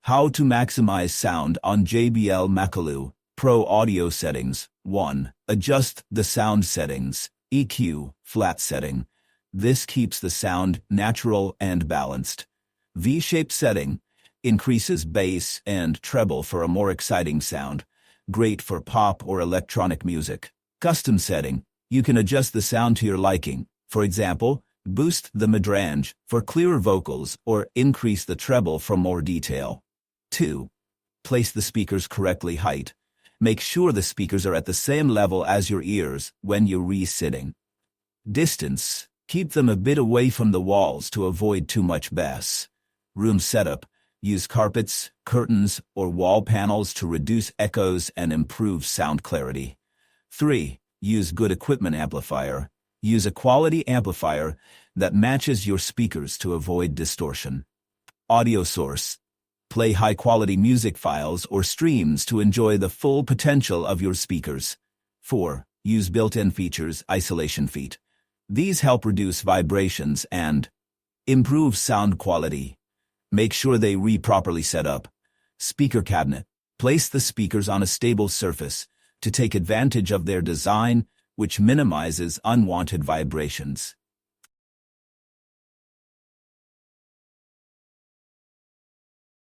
How to maximize sound on JBL Makalu Pro audio settings. 1. Adjust the sound settings. EQ, flat setting. This keeps the sound natural and balanced. V-shape setting increases bass and treble for a more exciting sound. Great for pop or electronic music. Custom setting. You can adjust the sound to your liking. For example, boost the midrange for clearer vocals or increase the treble for more detail. 2. Place the speakers correctly height. Make sure the speakers are at the same level as your ears when you're re-sitting. Distance. Keep them a bit away from the walls to avoid too much bass. Room setup. Use carpets, curtains, or wall panels to reduce echoes and improve sound clarity. 3. Use good equipment amplifier. Use a quality amplifier that matches your speakers to avoid distortion. Audio source. Play high-quality music files or streams to enjoy the full potential of your speakers. 4. Use built-in features, isolation feet. These help reduce vibrations and improve sound quality. Make sure they properly set up. Speaker cabinet. Place the speakers on a stable surface to take advantage of their design, which minimizes unwanted vibrations.